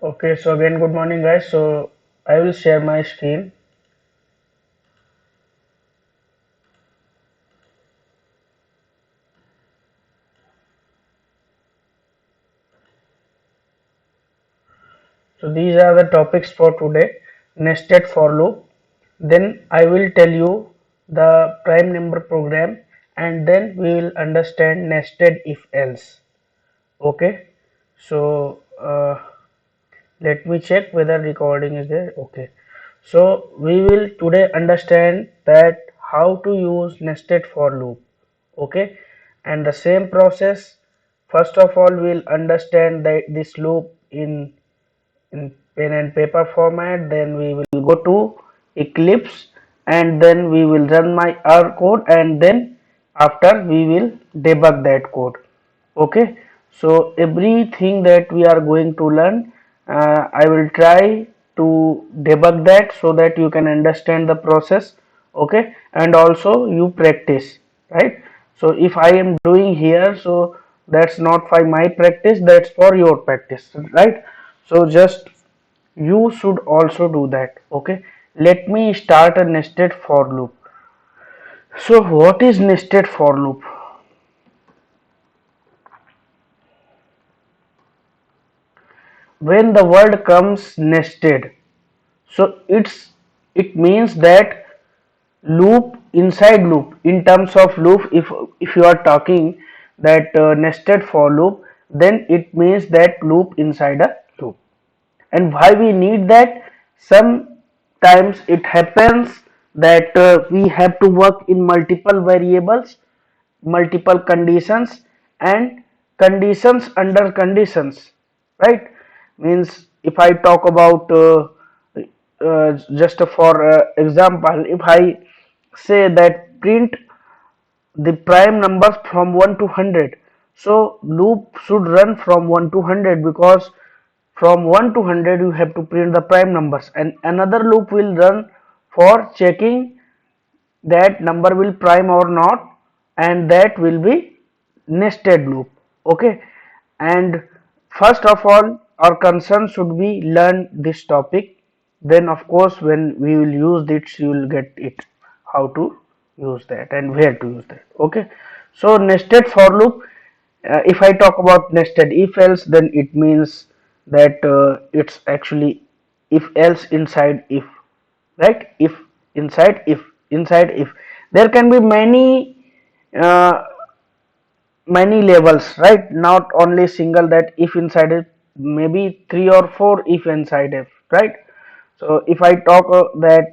Okay, so again, good morning, guys. So I will share my screen. So these are the topics for today. Nested for loop. Then I will tell you the prime number program, and then we will understand nested if else. Okay. So let me check whether recording is there. Okay. So we will today understand that how to use nested for loop. Okay, and the same process. First of all, we'll understand that this loop in pen and paper format. Then we will go to Eclipse, and then we will run my R code, and then after we will debug that code. Okay, so everything that we are going to learn, I will try to debug that so that you can understand the process. Okay, and also you practice, right? So if I am doing here, so that's not for my practice, that's for your practice, right? So just you should also do that. Okay, let me start a nested for loop. So what is nested for loop? When the word comes nested, so it means that loop inside loop. In terms of loop, if you are talking that nested for loop, then it means that loop inside a loop. And why we need that? Sometimes it happens that we have to work in multiple variables, multiple conditions, and conditions under conditions, right? Means if I talk about just for example, if I say that print the prime numbers from 1 to 100, so loop should run from 1 to 100, because from 1 to 100 you have to print the prime numbers, and another loop will run for checking that number will prime or not, and that will be nested loop. Okay, and first of all our concern should be learn this topic. Then of course when we will use it, you will get it how to use that and where to use that. Okay, so nested for loop, if I talk about nested if else, then it means that it's actually if else inside if, right? If inside if, inside if, there can be uh, many levels, right? Not only single that if inside it, maybe three or four if inside if, right? So if I talk that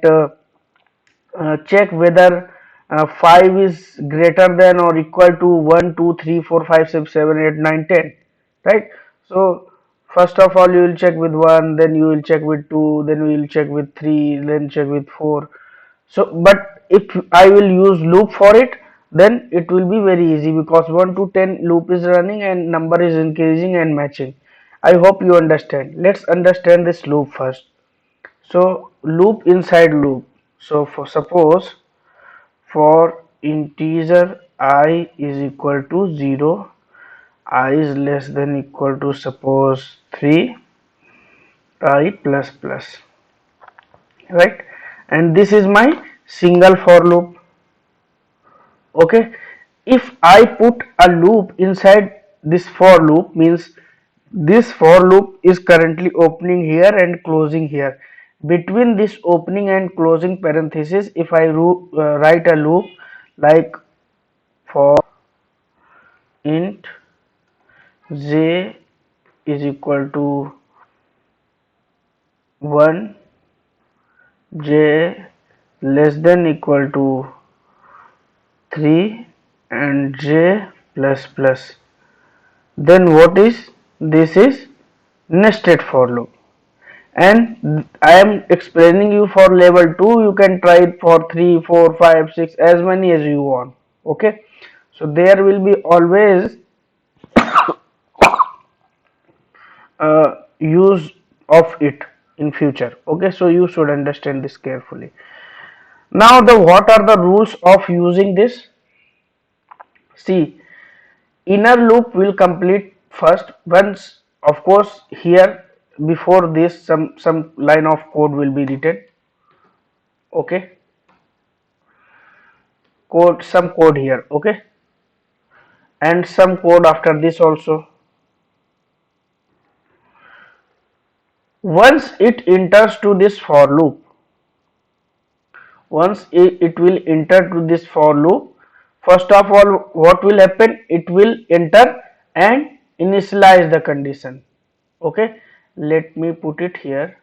check whether 5 is greater than or equal to 1 2 3 4 5 6 7 8 9 10, right? So first of all you will check with 1, then you will check with 2, then you will check with 3, then check with 4. So but if I will use loop for it, then it will be very easy, because 1 to 10 loop is running and number is increasing and matching. I hope you understand. Let's understand this loop first. So loop inside loop. So for suppose for integer I is equal to 0, I is less than equal to suppose 3, I plus plus, right? And this is my single for loop. Okay, if I put a loop inside this for loop, means this for loop is currently opening here and closing here. Between this opening and closing parenthesis, if I write a loop like for int j is equal to 1, j less than equal to 3, and j plus plus, then what is this? Is nested for loop. And I am explaining you for level 2, you can try it for 3 4 5 6, as many as you want. Okay, so there will be always use of it in future. Okay, so you should understand this carefully. Now the what are the rules of using this? See, inner loop will complete first once, of course here before this some line of code will be written. Okay, some code here. Okay, and some code after this also. Once it enters to this for loop, once it will enter to this for loop, first of all what will happen, it will enter and initialize the condition. Okay, let me put it here.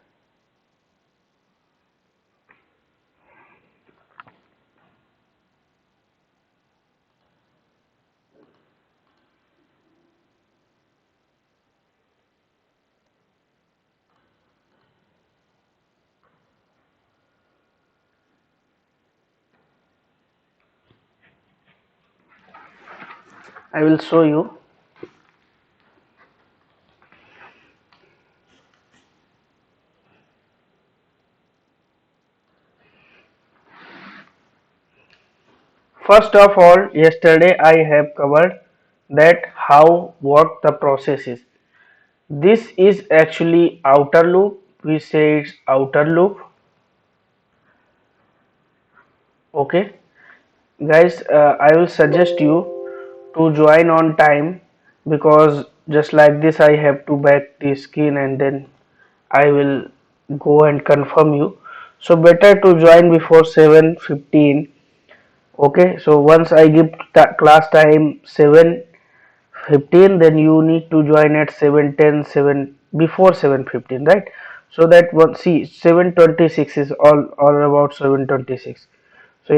I will show you. First of all, yesterday I have covered that how what the process is. This is actually outer loop. We say it's outer loop. Okay, guys, I will suggest you to join on time, because just like this I have to back the screen and then I will go and confirm you. So better to join before 7:15. Okay, so once I give class time 7:15, then you need to join at 7:10, 7 before 7:15, right? So that one, see, 7:26 is all about 7:26. So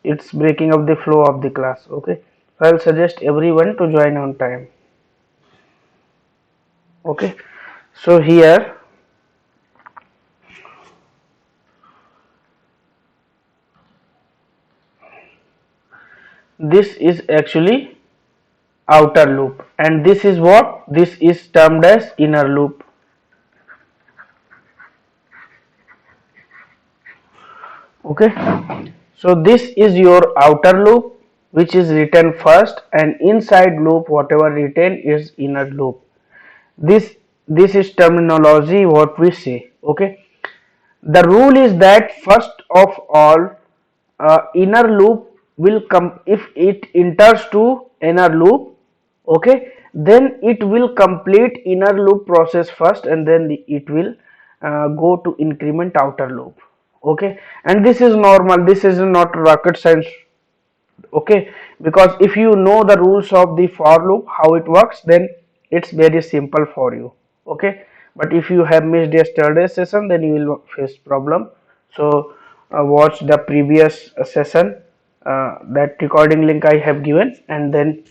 it's breaking up the flow of the class. Okay, so I'll suggest everyone to join on time. Okay, so here this is actually outer loop, and this is what, this is termed as inner loop. Okay, so this is your outer loop which is written first, and inside loop whatever written is inner loop. This is terminology what we say. Okay, the rule is that first of all, inner loop will come if it enters to inner loop. Okay, then it will complete inner loop process first, and then it will go to increment outer loop. Okay, and this is normal, this is not rocket science. Okay, because if you know the rules of the for loop how it works, then it's very simple for you. Okay, but if you have missed yesterday's session, then you will face problem. So watch the previous session, that recording link I have given, and then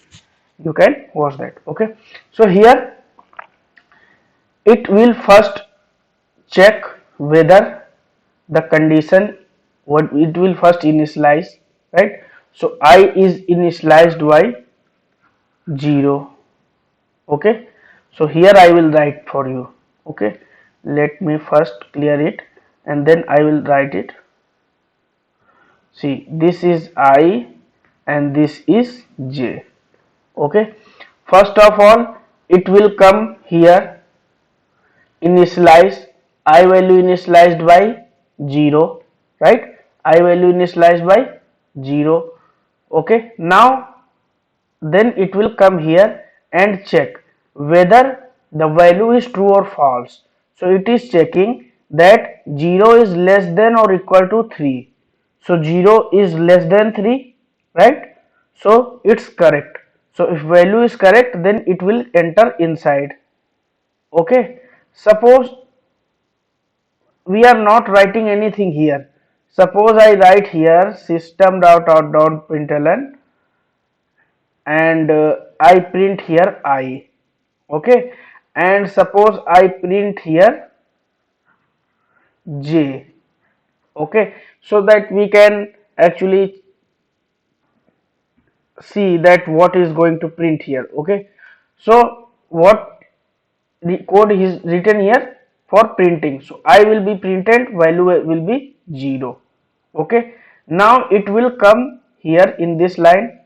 you can watch that. Okay, so here it will first check whether the condition, what it will first initialize, right? So I is initialized by 0. Okay, so here I will write for you. Okay, let me first clear it and then I will write it. See, this is I and this is J. Okay, first of all it will come here, initialize, I value initialized by 0, right? I value initialized by 0. Okay, now then it will come here and check whether the value is true or false. So it is checking that 0 is less than or equal to 3. So 0 is less than 3, right? So it's correct. So if value is correct, then it will enter inside. Okay, suppose we are not writing anything here. Suppose I write here system dot out dot println, and I print here I. Okay, and suppose I print here J. Okay, so that we can actually see that what is going to print here. Okay, so what the code is written here for printing, so I will be printed, value will be 0. Okay, now it will come here in this line.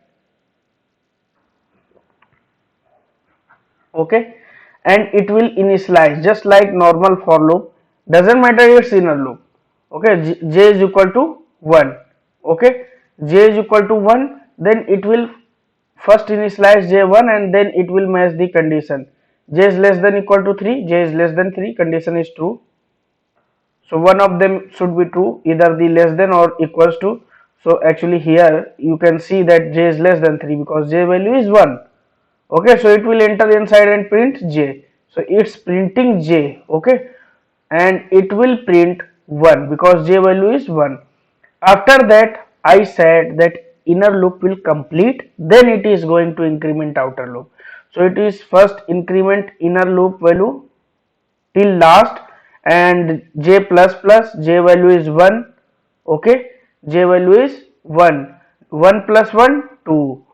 Okay, and it will initialize just like normal for loop. Doesn't matter its inner loop. Okay, j is equal to 1. Okay, j is equal to 1, then it will first initialize j1 and then it will match the condition. J is less than equal to 3, j is less than 3, condition is true. So one of them should be true, either the less than or equals to. So actually here you can see that j is less than 3 because j value is 1. Okay, so it will enter inside and print j. So it's printing j. Okay, and it will print 1 because j value is 1. After that I said that inner loop will complete, then it is going to increment outer loop. So it is first increment inner loop value till last, and j plus plus j value is 1. Okay, j value is 1, 1 plus 1 2.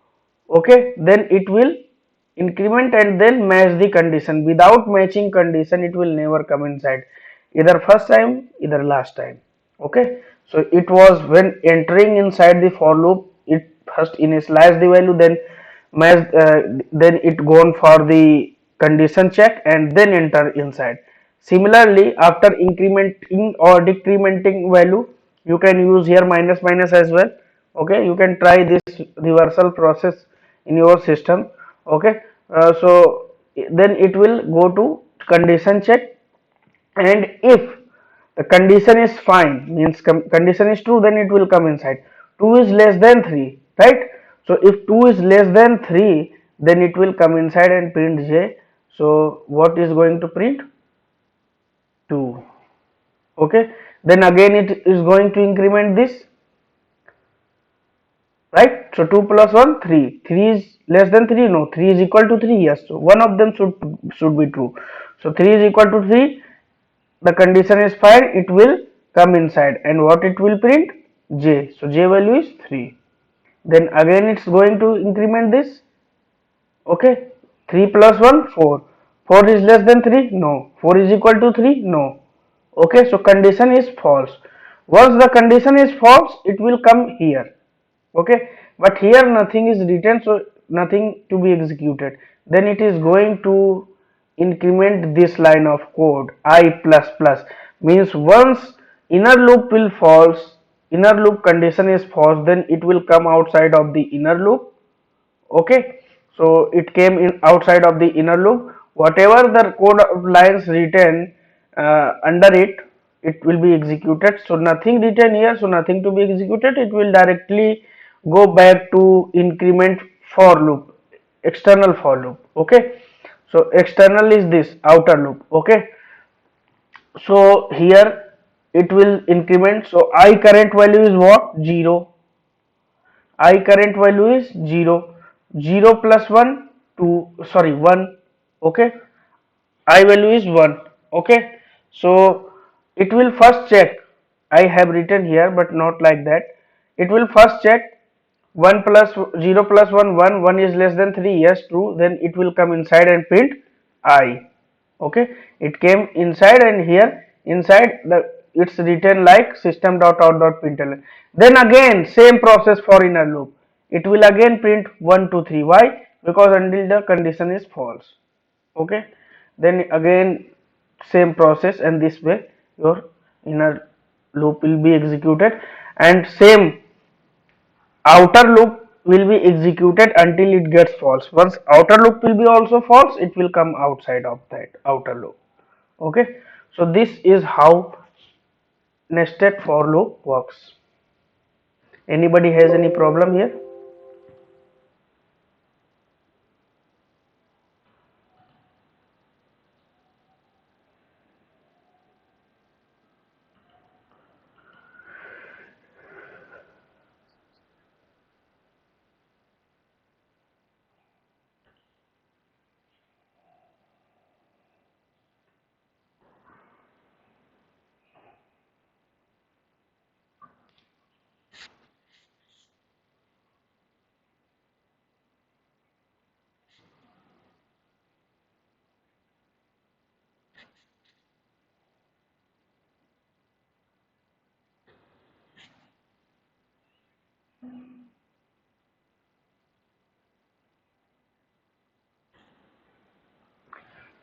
Okay, then it will increment and then match the condition. Without matching condition it will never come inside, either first time either last time. Okay, so it was when entering inside the for loop, it first initialize the value, then match, then it gone for the condition check and then enter inside. Similarly, after incrementing or decrementing value, you can use here minus minus as well. Okay, you can try this reversal process in your system. Okay, so then it will go to condition check, and if the condition is fine, means condition is true, then it will come inside. 2 is less than 3, right? So if 2 is less than 3, then it will come inside and print j. So what is going to print? 2. Okay, then again it is going to increment this, right? So 2 plus 1 3, 3 is less than 3, no, 3 is equal to 3, yes, so one of them should be true. So 3 is equal to 3, the condition is fine, it will come inside, and what it will print? J. So j value is 3. Then again it's going to increment this. Okay, 3 plus 1 4, 4 is less than 3, no, 4 is equal to 3, no. Okay, so condition is false. Once the condition is false, it will come here. Okay, but here nothing is written, so nothing to be executed. Then it is going to increment this line of code I plus plus, means once inner loop will false, inner loop condition is false, then it will come outside of the inner loop. Okay, so it came in outside of the inner loop. Whatever the code lines written under it, it will be executed. So nothing written here, so nothing to be executed, it will directly go back to increment for loop, external for loop. Okay, so external is this outer loop. Okay, so here it will increment. So I current value is what? 0. I current value is 0. 0 plus 1 2, sorry 1. Okay, I value is 1. Okay, so it will first check. I have written here but not like that. It will first check 1 plus 0 plus 1 1, 1 is less than 3, yes true, then it will come inside and print I. Okay, it came inside, and here inside the it's written like system.out.println. Then again same process for inner loop, it will again print 1 2 3. Why? Because until the condition is false. Okay, then again same process, and this way your inner loop will be executed, and same outer loop will be executed until it gets false. Once outer loop will be also false, it will come outside of that outer loop. Okay, so this is how nested for loop works. Anybody has any problem here?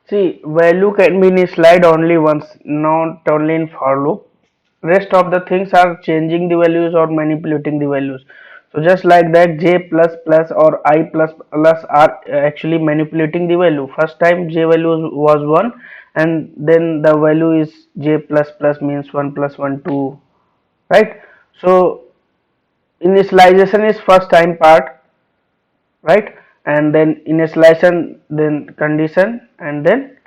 See, value can be initialized only once, not only in for loop. Rest of the things are changing the values or manipulating the values. So just like that, j plus plus or I plus plus are actually manipulating the value. First time j value was 1, and then the value is j plus plus means 1 plus 1 2, right? So initialization is first time part, right? And then initialization, then condition, and then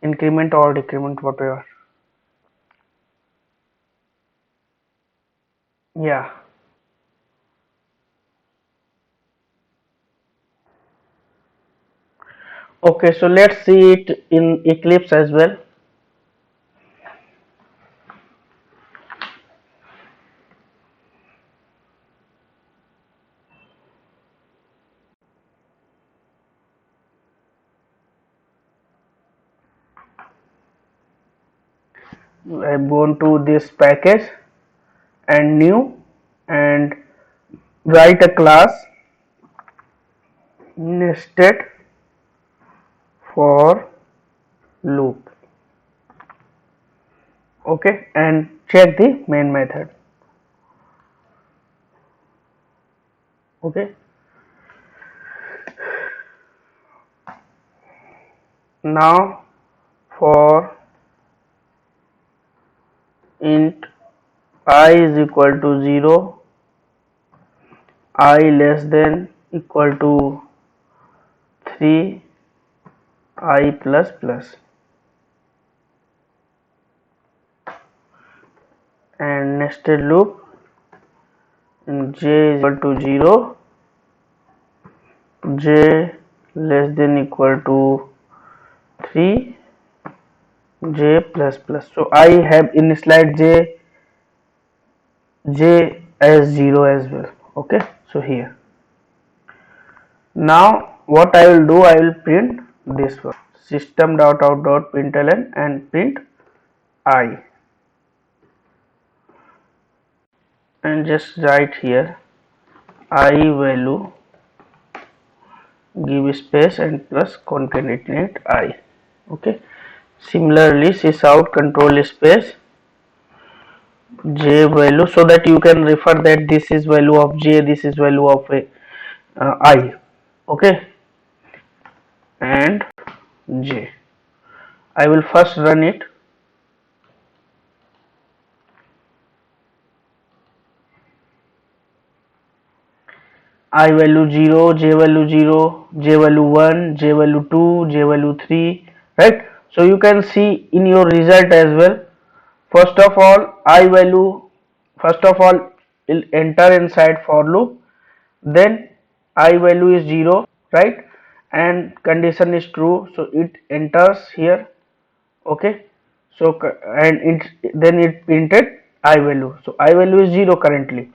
increment or decrement, whatever. Yeah. Okay, so let's see it in Eclipse as well. I'm going to this package and new, and write a class nested for loop. Okay, and check the main method. Okay, now for int I is equal to 0, I less than equal to 3, I plus plus, and nested loop in j is equal to 0, j less than equal to 3, j plus plus. So I have initialized j as 0 as well. Okay, so here now what I will do, I will print this one, system.out.println, and print I, and just write here I value, give space and plus concatenate I. Okay, similarly sysout control space j value, so that you can refer that this is value of j, this is value of I. Okay, and j. I will first run it. I value 0, j value 0, j value 1, j value 2, j value 3, right? So you can see in your result as well. First of all, I value, first of all, will enter inside for loop, then I value is 0, right? And condition is true, so it enters here. Okay, so and it then it printed I value, so I value is 0 currently.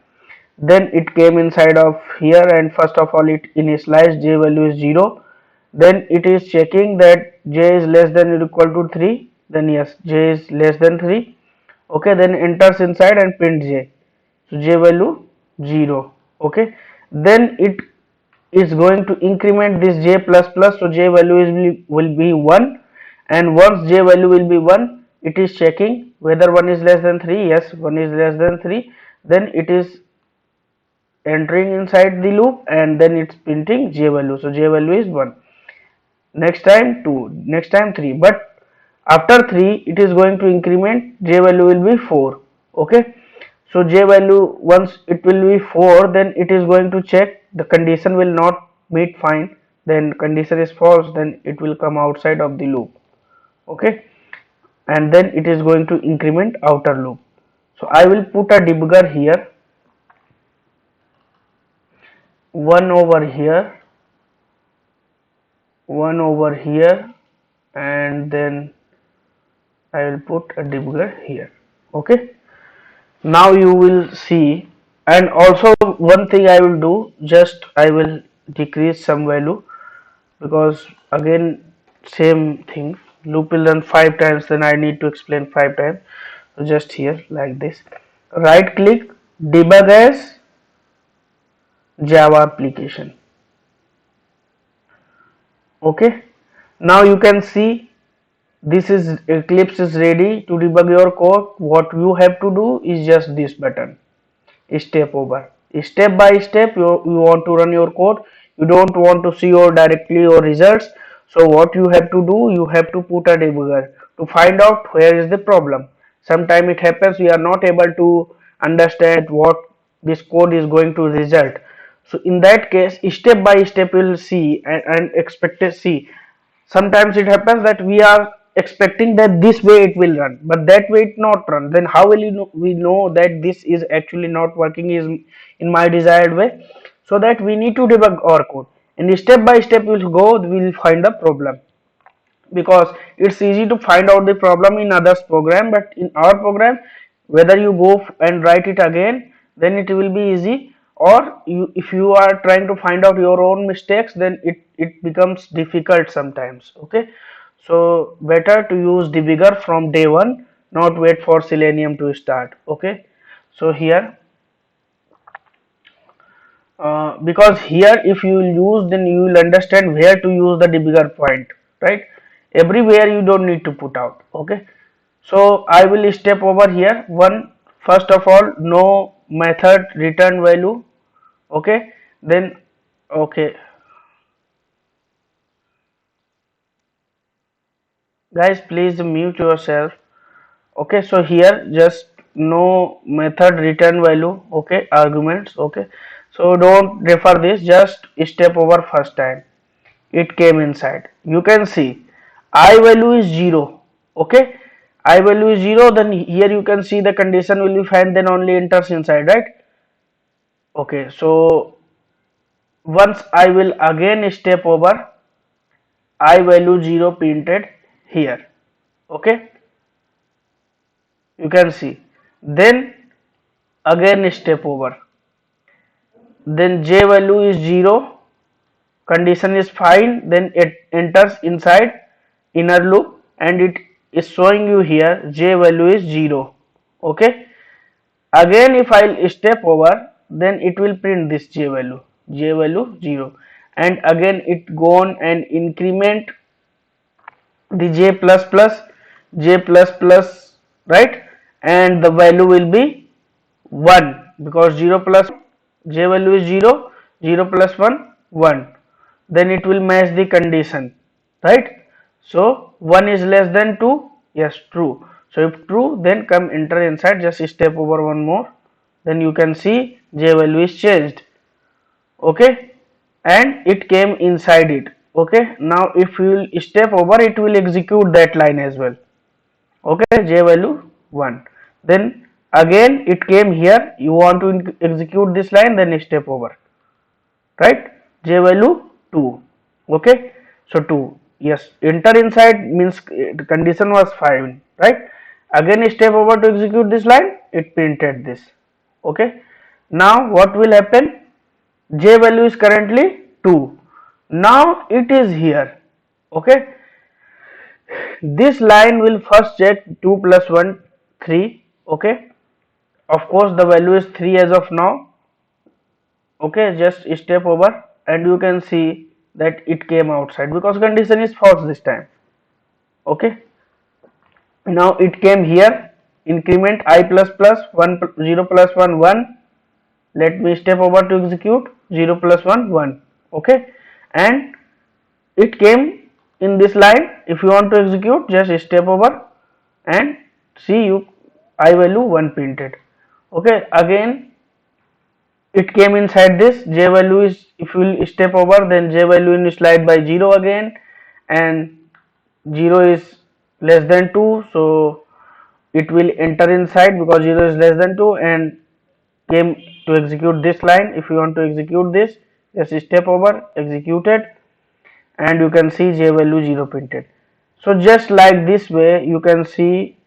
Then it came inside of here, and first of all it initialized j value is 0, then it is checking that j is less than or equal to 3, then yes, j is less than 3. Okay, then enters inside and print j, so j value 0. Okay, then it is going to increment this j plus plus, so j value will be 1, and once j value will be 1, it is checking whether 1 is less than 3. Yes, 1 is less than 3, then it is entering inside the loop, and then it's printing j value, so j value is 1. Next time 2, next time 3, but after 3 it is going to increment, j value will be 4. Okay, so j value, once it will be 4, then it is going to check the condition will not meet, fine, then condition is false, then it will come outside of the loop. Okay, and then it is going to increment outer loop. So I will put a debugger here, one over here, one over here, and then I will put a debugger here. Okay, now you will see. And also one thing I will do, just I will decrease some value, because again same thing, loop will run 5 times, then I need to explain 5 times. So just here like this, right click, debug as Java application. Okay, now you can see this is Eclipse is ready to debug your code. What you have to do is just this button, step over. Step by step you want to run your code. You don't want to see your results. So what you have to do, you have to put a debugger to find out where is the problem. Sometimes it happens we are not able to understand what this code is going to result. So in that case, step by step you will see and expect to see. Sometimes it happens that we are expecting that this way it will run, but that way it not run. Then how will we know that this is actually not working is in my desired way? So that we need to debug our code, and step by step we'll go, we'll find the problem. Because it's easy to find out the problem in others program, but in our program, whether you go and write it again, then it will be easy. Or if you are trying to find out your own mistakes, then it becomes difficult sometimes. Okay, so better to use debugger from day one, not wait for Selenium to start. Okay, so here because here if you will use, then you will understand where to use the debugger point, right? Everywhere you don't need to put out. Okay, so I will step over here. One, first of all, no method return value. Okay, then okay, guys, please mute yourself. Okay, so here just no method return value. Okay, arguments. Okay, so don't refer this, just step over first time. It came inside, you can see I value is 0. Okay, I value is 0, then here you can see the condition will be fine, then only enters inside, right? Okay, so once I will again step over, I value 0 printed here. Okay, you can see, then again step over, then j value is 0, condition is fine, then it enters inside inner loop, and it is showing you here j value is 0. Okay, again if I'll step over, then it will print this j value 0, and again it go on and increment the j plus plus, right? And the value will be 1, because 0 plus j value is 0, 0 plus 1 1, then it will match the condition, right? So 1 is less than 2, yes, true. So if true, then come enter inside, just step over one more, then you can see j value is changed. Okay, and it came inside it. Okay, now if you will step over, it will execute that line as well. Okay, j value 1, then again it came here, you want to execute this line, then step over, right? J value 2. Okay, so 2, yes, enter inside means the condition was fine, right? Again step over to execute this line, it printed this. Okay, now what will happen? J value is currently 2, now it is here. Okay, this line will first check 2 plus 1 3. Okay, of course the value is 3 as of now. Okay, just step over, and you can see that it came outside because condition is false this time. Okay, now it came here, increment I plus plus 1 0 plus 1 1. Let me step over to execute 0 plus 1 1. Okay, and it came in this line. If you want to execute, just step over and see you I value 1 printed. Okay, again it came inside this, j value is, if you will step over, then j value in slide by 0 again, and 0 is less than 2, so it will enter inside because 0 is less than 2, and came to execute this line. If you want to execute this, just step over, execute it, and you can see j value 0 printed. So just like this way you can see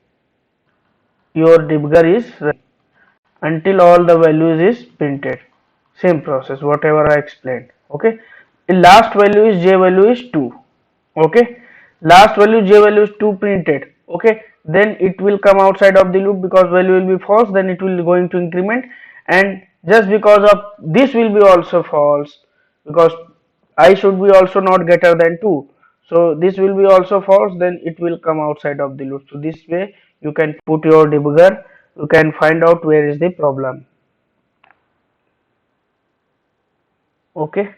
your debugger is running until all the values is printed. Same process whatever I explained. Okay, the last value is j value is 2. Okay, last value j value is 2 printed. Okay, then it will come outside of the loop because value will be false, then it will going to increment, and just because of this will be also false, because I should be also not greater than 2. So this will be also false, then it will come outside of the loop. So this way you can put your debugger, you can find out where is the problem. Okay.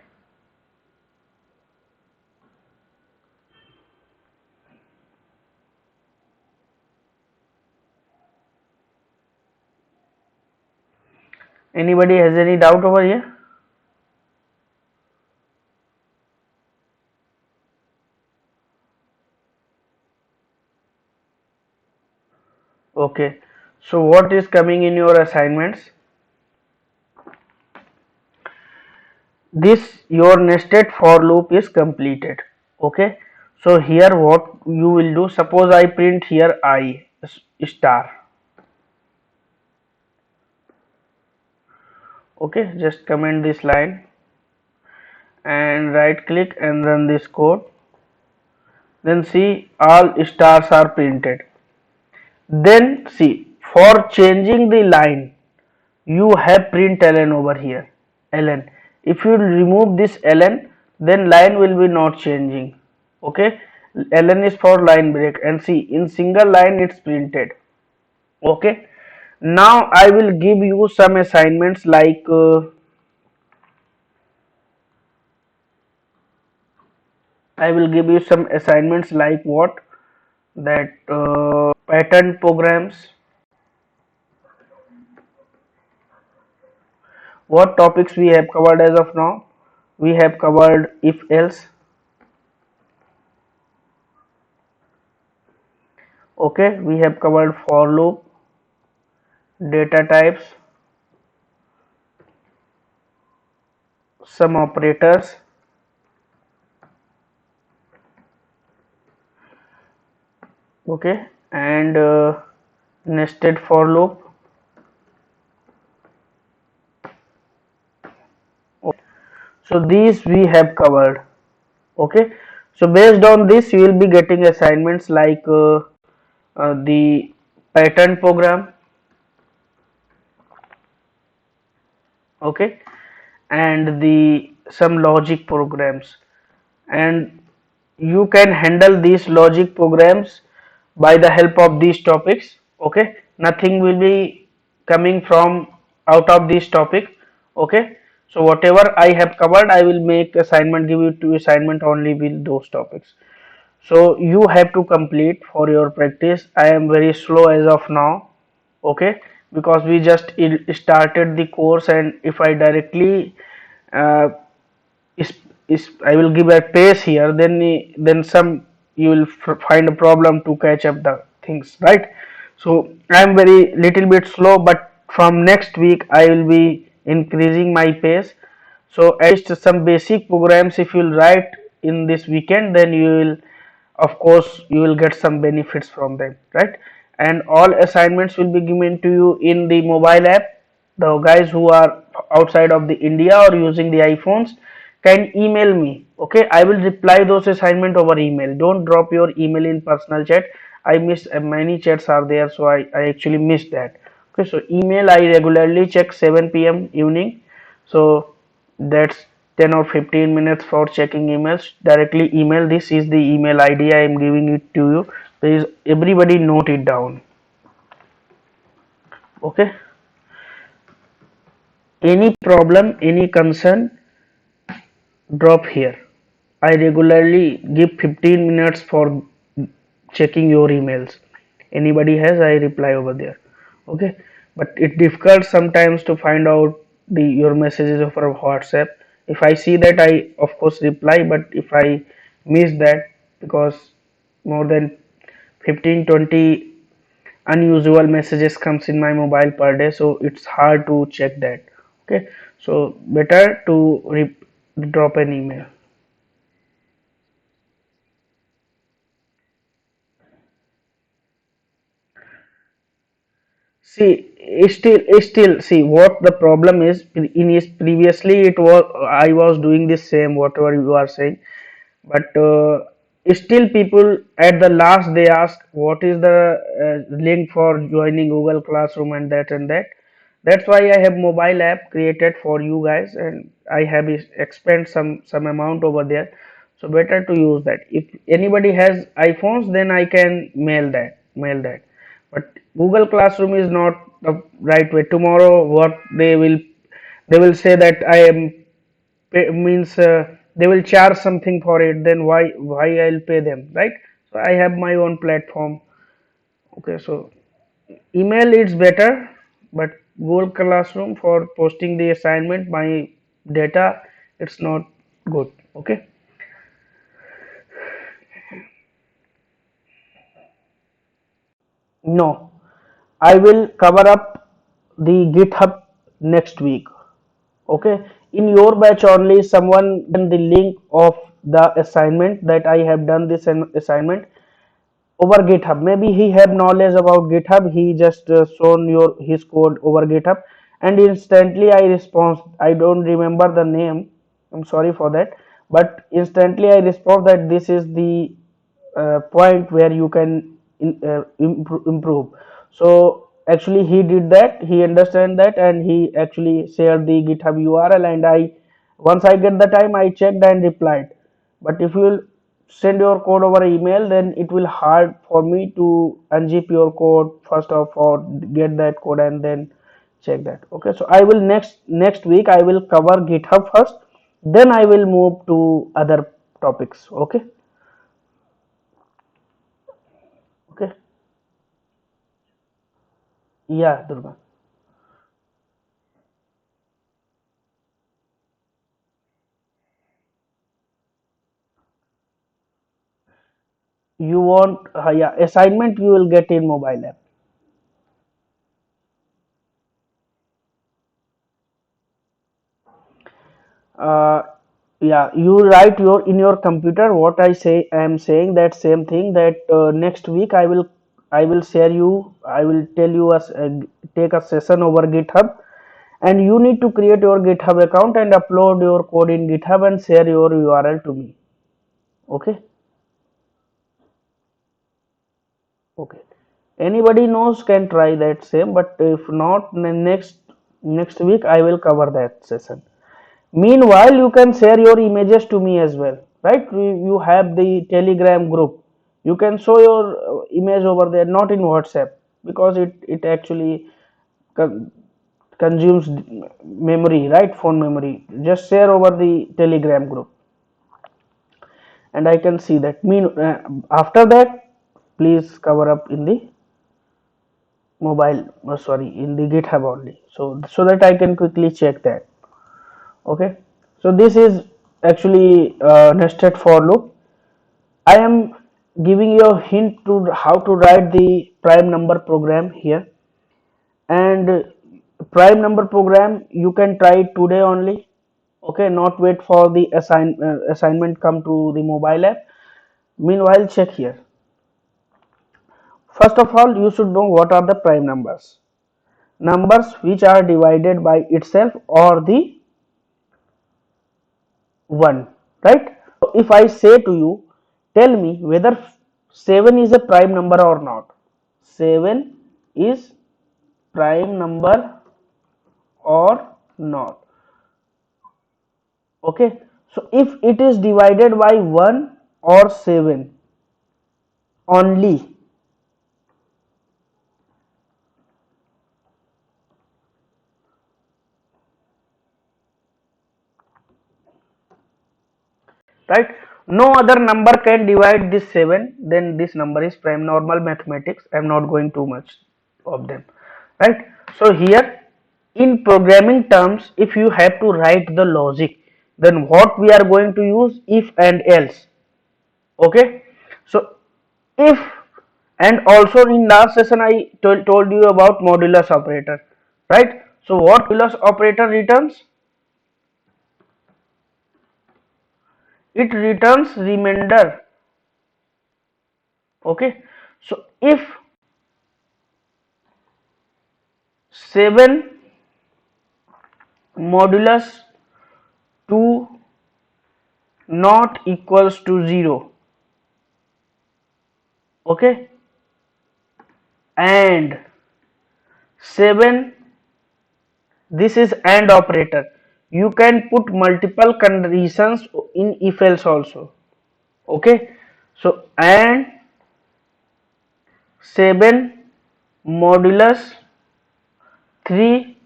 Anybody has any doubt over here? Okay. So what is coming in your assignments? This your nested for loop is completed. Okay, so here what you will do, suppose I print here I star. Okay, just comment this line and right click and run this code, then see all stars are printed. Then see, for changing the line you have print ln over here, ln. If you remove this ln, then line will be not changing. Okay, ln is for line break, and see in single line it's printed. Okay, now I will give you some assignments like I will give you some assignments like what, that pattern programs. What topics we have covered as of now? We have covered if else. Okay, we have covered for loop, data types, some operators, okay, and nested for loop. Okay. So these we have covered. Okay, so based on this you will be getting assignments like the pattern program, okay, and the some logic programs, and you can handle these logic programs by the help of these topics. Okay, nothing will be coming from out of this topic. Okay, so whatever I have covered, I will make assignment, give you two assignment only with those topics. So you have to complete for your practice. I am very slow as of now. Okay, because we just started the course, and if I directly uh, is I will give a pace here, then some you will find a problem to catch up the things, right? So I am very little bit slow, but from next week I will be increasing my pace. So at least some basic programs if you will write in this weekend, then you will, of course you will get some benefits from them, right? And all assignments will be given to you in the mobile app. The guys who are outside of the India or using the iPhones can email me. Okay, I will reply those assignment over email. Don't drop your email in personal chat. I miss many chats are there, so I actually missed that. Okay, so email I regularly check 7 p.m. evening. So that's 10 or 15 minutes for checking emails. Directly email. This is the email ID I am giving it to you. Please everybody note it down. Okay, any problem, any concern, drop here. I regularly give 15 minutes for checking your emails. Anybody has, I reply over there. Okay, but it's difficult sometimes to find out the your messages over WhatsApp. If I see that, I of course reply, but if I miss that, because more than 15-20 unusual messages comes in my mobile per day, so it's hard to check that. Okay, so better to drop an email. See, still see what the problem is. In his previously, it was I was doing the same whatever you are saying, but still people at the last they ask what is the link for joining Google Classroom and that and that. That's why I have mobile app created for you guys, and I have expend some amount over there. So better to use that. If anybody has iPhones, then I can mail that. But Google Classroom is not the right way. Tomorrow, what they will say that I am means they will charge something for it. Then why I'll pay them, right? So I have my own platform. Okay, so email is better, but Google Classroom for posting the assignment, my data, it's not good. Okay. No, I will cover up the GitHub next week. Okay, in your batch only someone the link of the assignment that I have done this assignment over GitHub. Maybe he have knowledge about GitHub. He just shown your his code over GitHub, and instantly I respond. I don't remember the name. I'm sorry for that, but instantly I respond that this is the point where you can improve. So actually he did that. He understand that, and he actually shared the GitHub URL. And I once I get the time, I checked and replied. But if you will send your code over email, then it will hard for me to unzip your code first of all, get that code and then check that. Okay, so I will next week I will cover GitHub first, then I will move to other topics. Okay. Okay. Yeah, Durga. You want yeah, assignment you will get in mobile app. uh, yeah, you write your in your computer what I am saying that same thing, that next week I will share you, I will tell you as take a session over GitHub, and you need to create your GitHub account and upload your code in GitHub and share your URL to me. Okay. Okay, anybody knows can try that same, but if not, then next week I will cover that session. Meanwhile, you can share your images to me as well, right? You have the Telegram group. You can show your image over there, not in WhatsApp, because it actually con- consumes memory, right? Phone memory. Just share over the Telegram group, and I can see that. After that, please cover up in the mobile. Sorry, in the GitHub only, so that I can quickly check that. Okay, so this is actually nested for loop. I am giving you a hint to how to write the prime number program here, and prime number program you can try it today only. Okay, not wait for the assignment come to the mobile app. Meanwhile, check here. First of all, you should know what are the prime numbers. Numbers which are divided by itself or the 1, right? So if I say to you, tell me whether 7 is a prime number or not. 7 is prime number or not. Okay, so if it is divided by 1 or 7 only, right? No other number can divide this 7, then this number is prime. Normal mathematics, I am not going too much of them, right? So here in programming terms, if you have to write the logic, then what we are going to use, if and else. Okay, so if, and also in last session I told you about modulus operator, right? So what modulus operator returns? It returns remainder. Okay, so if 7 modulus 2 not equals to 0, okay, and 7, this is AND operator. You can put multiple conditions in if else also. Okay, so and 7 modulus 3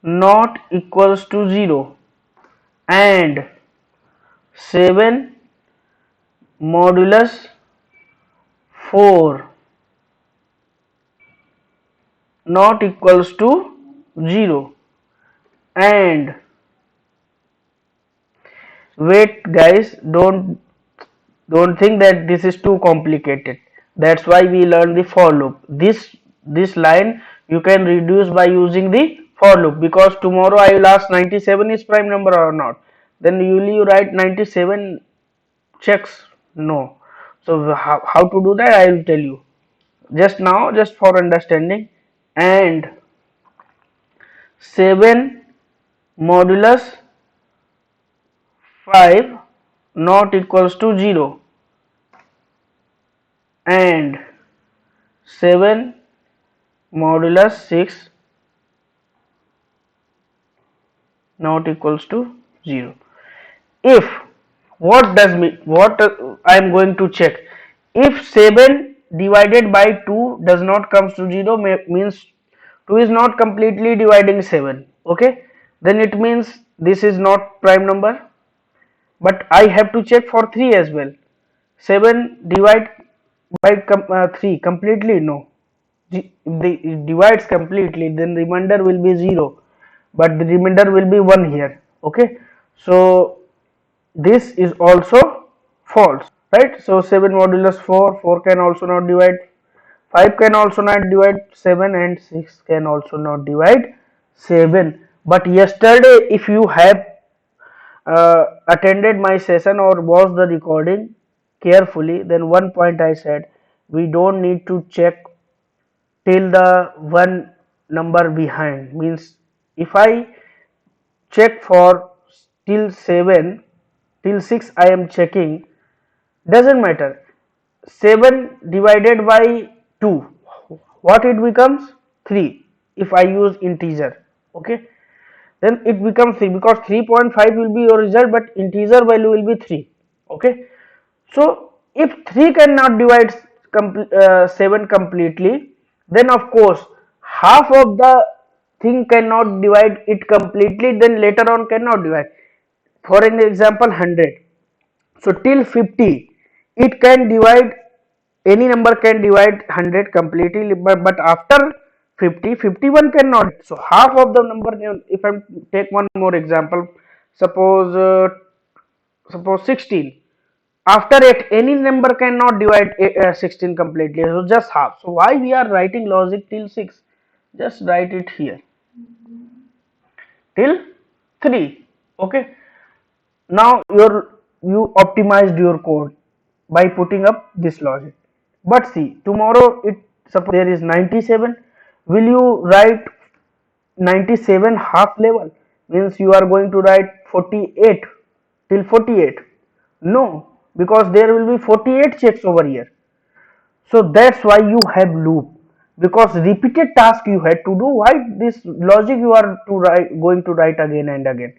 not equals to 0, and 7 modulus 4 not equals to 0, and wait guys, don't think that this is too complicated. That's why we learn the for loop. This line you can reduce by using the for loop, because tomorrow I will ask 97 is prime number or not, then will you write 97 checks? No. So how to do that I will tell you just now, just for understanding. And 7 modulus 5 not equals to 0, and 7 modulus 6 not equals to 0. If what I am going to check, if 7 divided by 2 does not comes to 0, means 2 is not completely dividing 7. Okay, then it means this is not prime number. But I have to check for 3 as well. 7 divide by 3 completely? No. If it divides completely, then remainder will be 0, but the remainder will be 1 here. Okay, so this is also false, right? So 7 modulus 4, 4 can also not divide, 5 can also not divide 7, and 6 can also not divide 7. But yesterday, if you have attended my session or watched the recording carefully, then one point I said, we don't need to check till the one number behind. Means if I check for till 7, till 6 I am checking, doesn't matter. 7 divided by 2, what it becomes? 3 if I use integer. Okay, then it becomes 3, because 3.5 will be your result, but integer value will be 3. Okay, so if 3 cannot divide 7 completely, then of course half of the thing cannot divide it completely, then later on cannot divide. For an example, 100. So till 50 it can divide, any number can divide 100 completely, but after 50, 51 cannot. So half of the number, if I take one more example, suppose 16. After it, any number cannot divide 16 completely, so just half. So why we are writing logic till 6? Just write it here till 3. Okay, now you optimized your code by putting up this logic. But see, tomorrow, it suppose there is 97, will you write 97 half level? Means you are going to write 48 till 48? No, because there will be 48 checks over here. So that's why you have loop, because repeated task you had to do. Why this logic you are going to write again and again?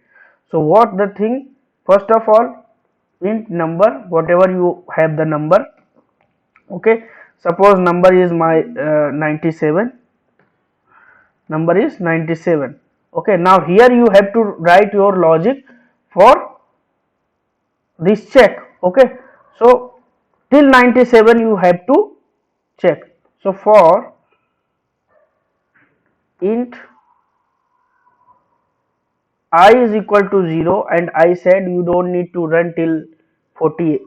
So what the thing, first of all, int number, whatever you have the number. Okay, suppose number is my 97, number is 97. Okay, now here you have to write your logic for this check. Okay, so till 97 you have to check. So for int I is equal to 0, and I said you don't need to run till 40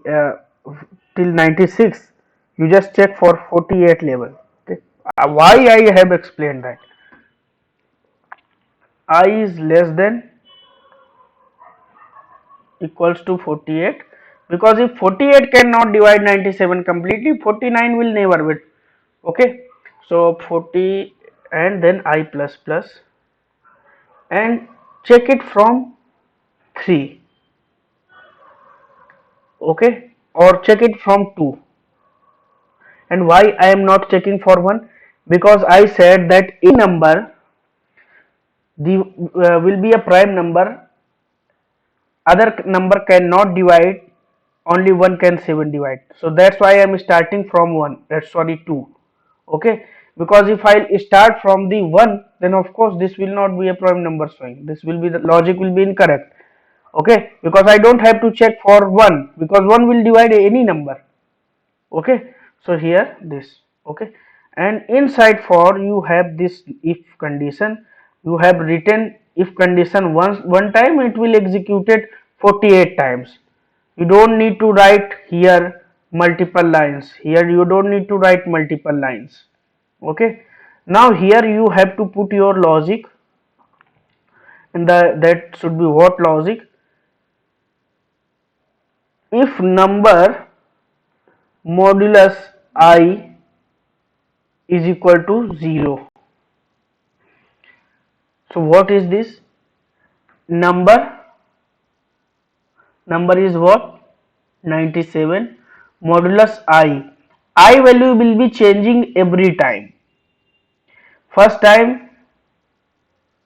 till 96, you just check for 48 level. Okay, why I have explained that I is less than equals to 48, because if 48 cannot divide 97 completely, 49 will never be. Okay, so 40 and then I plus plus, and check it from 3. Okay, or check it from 2. And why I am not checking for 1? Because I said that a number will be a prime number, other number cannot divide only 1 can 7 divide. So that's why I am starting from 1, that's sorry 2. Okay, because if I start from the 1, then of course this will not be a prime number showing, this will be, the logic will be incorrect. Okay, because I don't have to check for 1, because 1 will divide any number. Okay, so here this. Okay, and inside for you have this if condition, you have written if condition once, one time it will execute it 48 times. You don't need to write here multiple lines, here you don't need to write multiple lines. Okay, now here you have to put your logic, and that should be what logic? If number modulus I is equal to 0. So what is this? Number is what? 97. Modulus I value will be changing every time. First time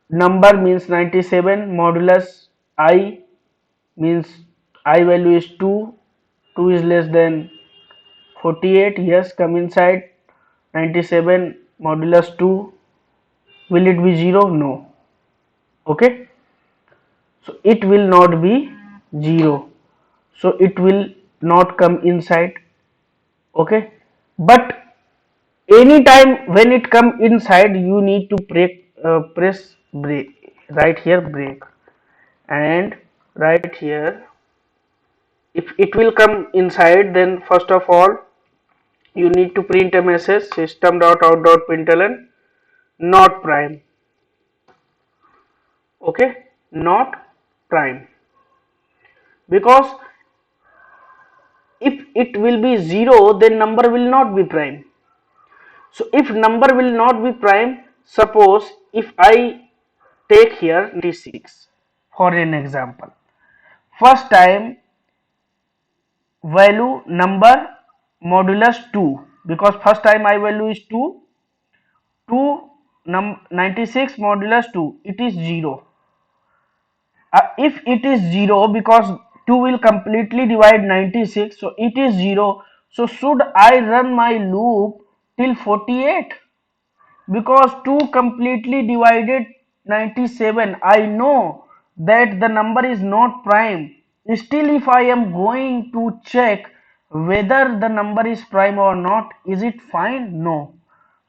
number means 97, modulus I means I value is 2, 2 is less than 48. Yes, come inside 97 modulus 2, will it be 0? No. Okay, so it will not be 0, so it will not come inside. Okay, but anytime when it come inside you need to press break, right here break, and right here if it will come inside, then first of all you need to print a message system.out.println not prime. Okay, not prime, because if it will be 0 then number will not be prime. So if number will not be prime, suppose if I take here 96 for an example, first time value number modulus 2, because first time I value is 2, 2 96 modulus 2, it is 0. If it is 0, because 2 will completely divide 96, so it is 0. So should I run my loop till 48? Because 2 completely divided 97, I know that the number is not prime. Still if I am going to check whether the number is prime or not, is it fine? No.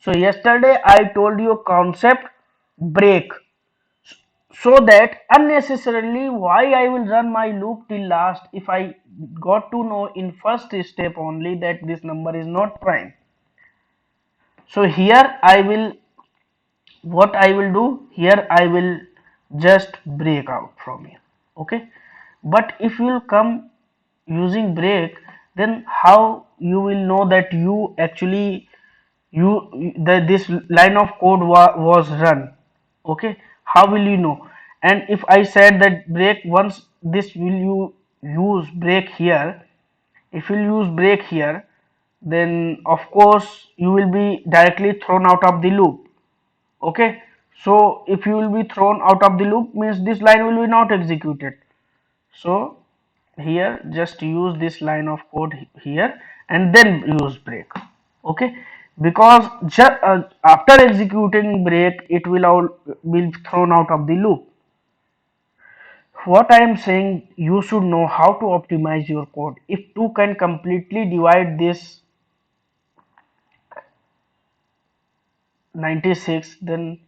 So yesterday I told you concept break, so that unnecessarily why I will run my loop till last if I got to know in first step only that this number is not prime. So here I will, what I will do here, I will just break out from here. Okay, but if you will come using break, then how you will know that you actually that this line of code was run? Okay, how will you know? And if I said that break once, this will you use break here, if you use break here, then of course you will be directly thrown out of the loop. Okay, so if you will be thrown out of the loop means this line will be not executed. So here just use this line of code here and then use break. Okay, because after executing break it will all be thrown out of the loop. What I am saying, you should know how to optimize your code. If 2 can completely divide this 96, then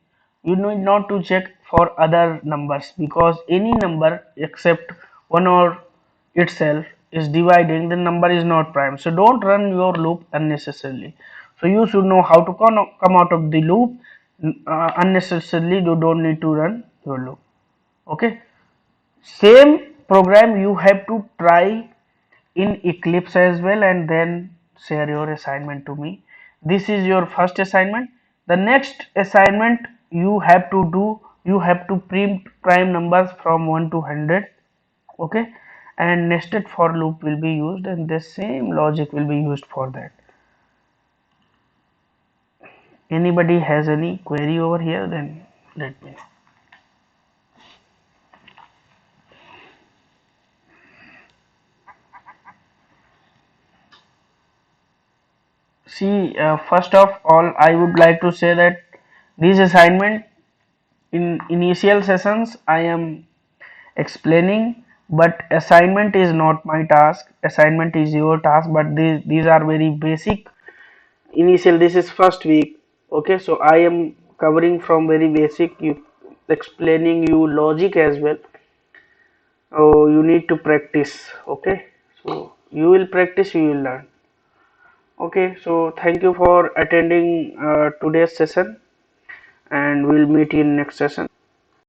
you need not to check for other numbers, because any number except 1 or itself is dividing, the number is not prime. So don't run your loop unnecessarily. So you should know how to come out of the loop unnecessarily. You don't need to run your loop. Okay, same program you have to try in Eclipse as well, and then share your assignment to me. This is your first assignment. The next assignment you have to do, you have to print prime numbers from 1 to 100. Okay, and nested for loop will be used, and the same logic will be used for that. Anybody has any query over here, then let me know. See, first of all, I would like to say that this assignment in initial sessions I am explaining, but assignment is not my task. Assignment is your task. But these are very basic. Initial, this is first week. Okay, so I am covering from very basic. You explaining you logic as well. Oh, you need to practice. Okay, so you will practice, you will learn. Okay, so thank you for attending today's session, and we'll meet in next session.